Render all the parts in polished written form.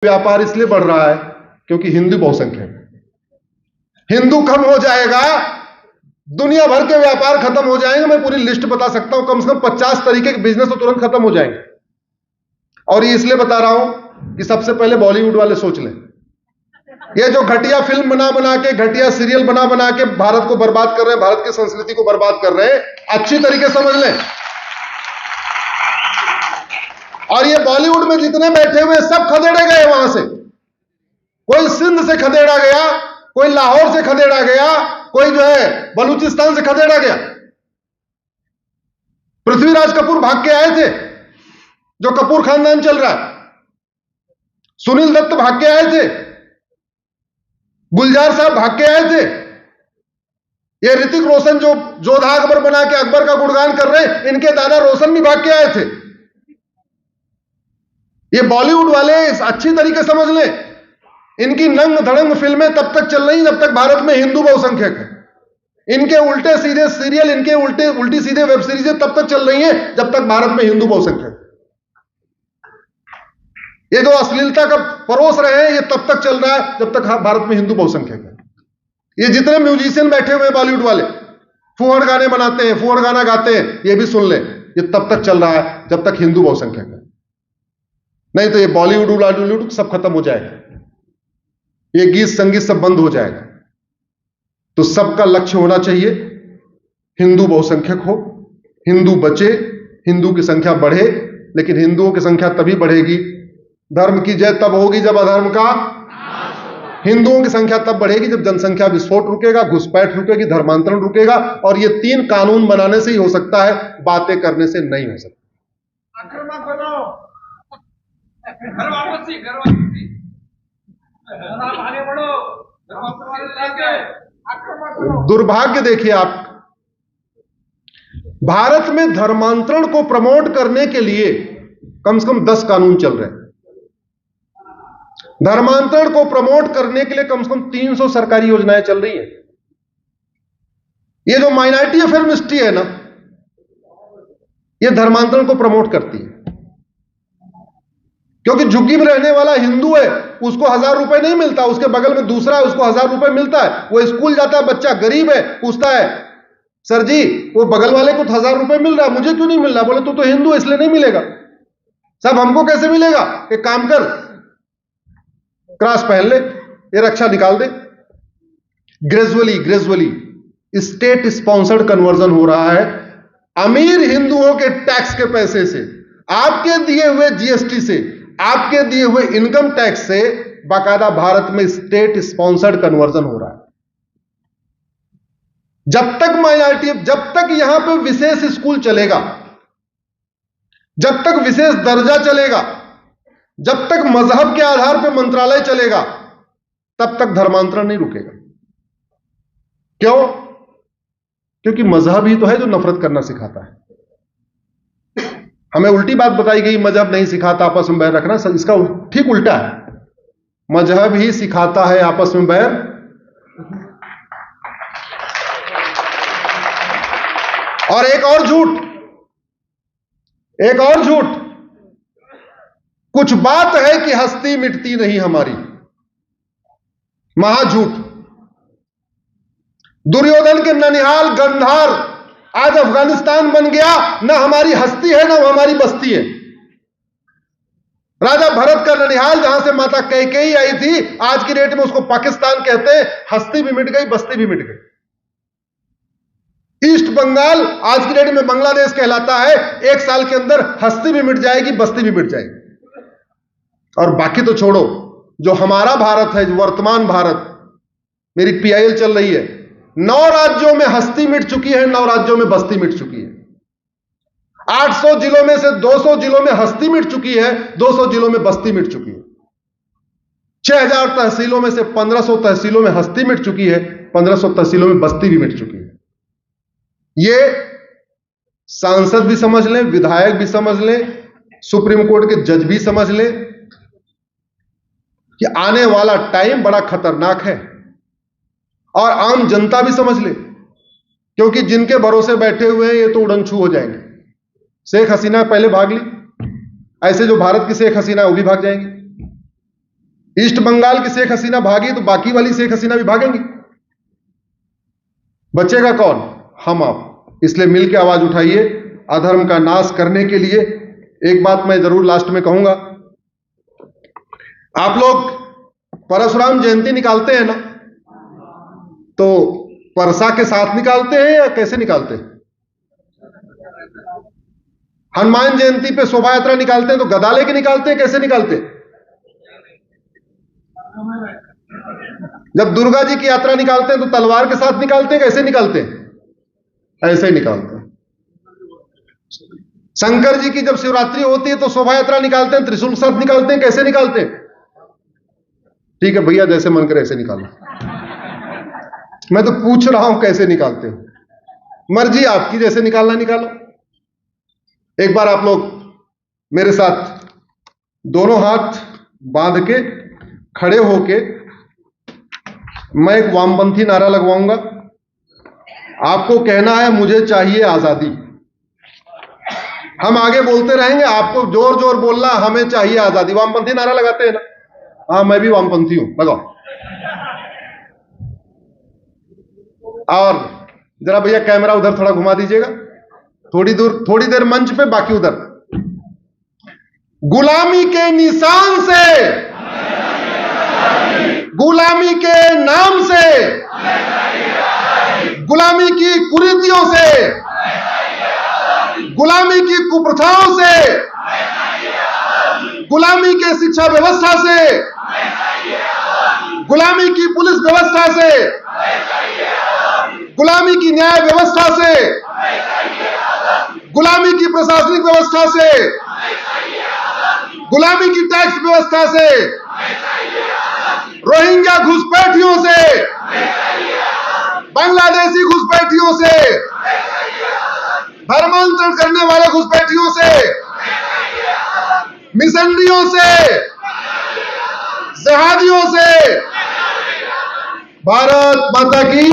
व्यापार इसलिए बढ़ रहा है क्योंकि हिंदू बहुसंख्यक है। हिंदू कम हो जाएगा, दुनिया भर के व्यापार खत्म हो जाएंगे। मैं पूरी लिस्ट बता सकता हूं, कम से कम 50 तरीके के बिजनेस तो तुरंत खत्म हो जाएंगे। और ये इसलिए बता रहा हूं कि सबसे पहले बॉलीवुड वाले सोच लें। ये जो घटिया फिल्म बना बना के, घटिया सीरियल बना बना के भारत को बर्बाद कर रहे हैं, भारत की संस्कृति को बर्बाद कर रहे हैं, अच्छी तरीके समझ लें। और ये बॉलीवुड में जितने बैठे हुए सब खदेड़े गए वहां से। कोई सिंध से खदेड़ा गया, कोई लाहौर से खदेड़ा गया, कोई जो है बलूचिस्तान से खदेड़ा गया। पृथ्वीराज कपूर भाग के आए थे, जो कपूर खानदान चल रहा है। सुनील दत्त भाग के आए थे, गुलजार साहब भाग के आए थे। ये ऋतिक रोशन जो जोधा अकबर बना के अकबर का गुणगान कर रहे हैं, इनके दादा रोशन भी भाग के आए थे। ये बॉलीवुड वाले अच्छी तरीके समझ लें, इनकी नंग धड़ंग फिल्में तब तक चल रही जब तक भारत में हिंदू बहुसंख्यक है। इनके उल्टे सीधे सीरियल, इनके उल्टी सीधे वेब सीरीजें तब तक चल रही हैं जब तक भारत में हिंदू बहुसंख्यक। ये जो अश्लीलता का परोस रहे हैं, ये तब तक चल रहा है जब तक भारत में हिंदू बहुसंख्यक है। ये जितने म्यूजिशियन बैठे हुए बॉलीवुड वाले फूहड़ गाने बनाते हैं, फूहड़ गाना गाते हैं, ये भी सुन लें, ये तब तक चल रहा है जब तक हिंदू बहुसंख्यक है। नहीं तो ये बॉलीवुड हॉलीवुड सब खत्म हो जाएगा, ये गीत संगीत सब बंद हो जाएगा। तो सबका लक्ष्य होना चाहिए हिंदू बहुसंख्यक हो, हिंदू बचे, हिंदू की संख्या बढ़े। लेकिन हिंदुओं की संख्या तभी बढ़ेगी, धर्म की जय तब होगी जब अधर्म का। हिंदुओं की संख्या तब बढ़ेगी जब जनसंख्या विस्फोट रुकेगा, घुसपैठ रुकेगी, धर्मांतरण रुकेगा। और ये 3 कानून बनाने से ही हो सकता है, बातें करने से नहीं हो सकता। दुर्भाग्य देखिए आप, भारत में धर्मांतरण को प्रमोट करने के लिए कम से कम 10 कानून चल रहे हैं। धर्मांतरण को प्रमोट करने के लिए कम से कम 300 सरकारी योजनाएं चल रही हैं। ये जो माइनॉरिटी अफेयर मिनिस्ट्री है ना, ये धर्मांतरण को प्रमोट करती है। क्योंकि झुग्गी में रहने वाला हिंदू है, उसको 1000 रुपए नहीं मिलता, उसके बगल में दूसरा है, उसको 1000 रुपए मिलता है। वो स्कूल जाता है, बच्चा गरीब है, पूछता है सर जी वो बगल वाले को 1000 रुपए मिल रहा है, मुझे क्यों नहीं मिल रहा? बोले तू तो हिंदू है इसलिए नहीं मिलेगा। सब हमको कैसे मिलेगा? एक काम कर, क्रॉस पहन ले, ये रक्षा निकाल दे। ग्रेजुअली स्टेट स्पॉन्सर्ड कन्वर्जन हो रहा है। अमीर हिंदुओं के टैक्स के पैसे से, आपके दिए हुए जीएसटी से, आपके दिए हुए इनकम टैक्स से बाकायदा भारत में स्टेट स्पॉन्सर्ड कन्वर्जन हो रहा है। जब तक माइनॉरिटी, जब तक यहां पे विशेष स्कूल चलेगा, जब तक विशेष दर्जा चलेगा, जब तक मजहब के आधार पर मंत्रालय चलेगा, तब तक धर्मांतरण नहीं रुकेगा। क्यों? क्योंकि मजहब ही तो है जो नफरत करना सिखाता है। हमें उल्टी बात बताई गई, मजहब नहीं सिखाता आपस में बैर रखना। इसका ठीक उल्टा है, मजहब ही सिखाता है आपस में बैर। और एक और झूठ, कुछ बात है कि हस्ती मिटती नहीं हमारी, महाझूठ। दुर्योधन के ननिहाल गंधार आज अफगानिस्तान बन गया, ना हमारी हस्ती है ना हमारी बस्ती है। राजा भरत का ननिहाल, जहां से माता कैकेयी आई थी, आज की डेट में उसको पाकिस्तान कहते हैं। हस्ती भी मिट गई, बस्ती भी मिट गई। ईस्ट बंगाल आज की डेट में बांग्लादेश कहलाता है। 1 साल के अंदर हस्ती भी मिट जाएगी, बस्ती भी मिट जाएगी। और बाकी तो छोड़ो, जो हमारा भारत है, जो वर्तमान भारत, मेरी पीआईएल चल रही है, 9 राज्यों में हस्ती मिट चुकी है, 9 राज्यों में बस्ती मिट चुकी है। 800 जिलों में से 200 जिलों में हस्ती मिट चुकी है, 200 जिलों में बस्ती मिट चुकी है। 6000 तहसीलों में से 1500 तहसीलों में हस्ती मिट चुकी है, 1500 तहसीलों में बस्ती भी मिट चुकी है। ये सांसद भी समझ लें, विधायक भी समझ लें, सुप्रीम कोर्ट के जज भी समझ लें कि आने वाला टाइम बड़ा खतरनाक है। और आम जनता भी समझ ले, क्योंकि जिनके भरोसे बैठे हुए हैं ये तो उड़नछू हो जाएंगे। शेख हसीना पहले भाग ली, ऐसे जो भारत की शेख हसीना है वो भी भाग जाएंगे। ईस्ट बंगाल की शेख हसीना भागी तो बाकी वाली शेख हसीना भी भागेंगी। बचेगा कौन? हम आप। इसलिए मिलकर आवाज उठाइए अधर्म का नाश करने के लिए। एक बात मैं जरूर लास्ट में कहूंगा, आप लोग परशुराम जयंती निकालते हैं ना, तो परसा के साथ निकालते हैं या कैसे निकालते हैं? हनुमान जयंती पे शोभा यात्रा निकालते हैं तो गदा लेके निकालते हैं, कैसे निकालते हैं? जब दुर्गा जी की यात्रा निकालते हैं तो तलवार के साथ निकालते हैं, कैसे निकालते हैं? ऐसे ही निकालते हैं। शंकर जी की जब शिवरात्रि होती है तो शोभा यात्रा निकालते हैं, त्रिशूल के साथ निकालते हैं, कैसे निकालते हैं? ठीक है भैया, जैसे मन करे ऐसे निकालो। मैं तो पूछ रहा हूं कैसे निकालते हो, मर्जी आपकी, जैसे निकालना निकालो। एक बार आप लोग मेरे साथ दोनों हाथ बांध के खड़े होके मैं एक वामपंथी नारा लगवाऊंगा। आपको कहना है मुझे चाहिए आजादी। हम आगे बोलते रहेंगे, आपको जोर जोर बोलना हमें चाहिए आजादी। वामपंथी नारा लगाते हैं ना? हाँ, मैं भी वामपंथी हूं, लगाओ। और जरा भैया कैमरा उधर थोड़ा घुमा दीजिएगा, थोड़ी देर मंच पे, बाकी उधर। गुलामी के निशान से, गुलामी के नाम से, गुलामी की कुरीतियों से, गुलामी की कुप्रथाओं से, गुलामी के शिक्षा व्यवस्था से, गुलामी की पुलिस व्यवस्था से, गुलामी की न्याय व्यवस्था से, गुलामी की प्रशासनिक व्यवस्था से, गुलामी की टैक्स व्यवस्था से, रोहिंग्या घुसपैठियों से, बांग्लादेशी घुसपैठियों से, धर्मांतरण करने वाले घुसपैठियों से, मिशनरियों से, जहादियों से। भारत माता की,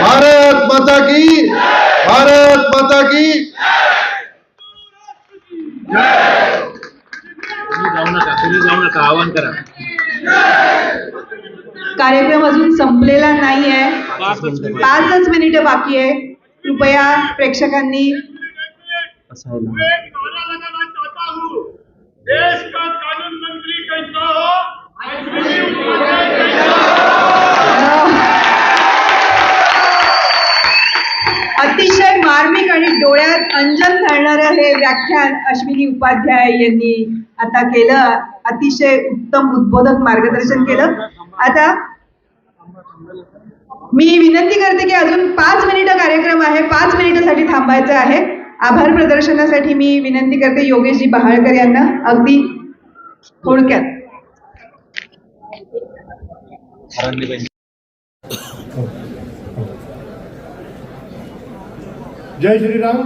भारत माता की, भारत माता की। जाऊ नका, आवाहन करा। कार्यक्रम अजून संपलेला नाहीये, 5च मिनिटं बाकी आहे। कृपया प्रेक्षकांनी देश का कानून मंत्री कैसा हो, अतिशय मार्मिक आणि डोळ्यात अंजन घालणारं हे व्याख्यान अश्विनी उपाध्याय यांनी आता केलं। अतिशय उत्तम उद्बोधक मार्गदर्शन केलं। आता मी विनंती करते की अजून 5 मिनिटं कार्यक्रम आहे, 5 मिनिटासाठी थांबायचं आहे। आभार प्रदर्शनासाठी मी विनंती करते योगेशजी बहाळकर यांना, अगदी थोडक्यात। जय श्री राम।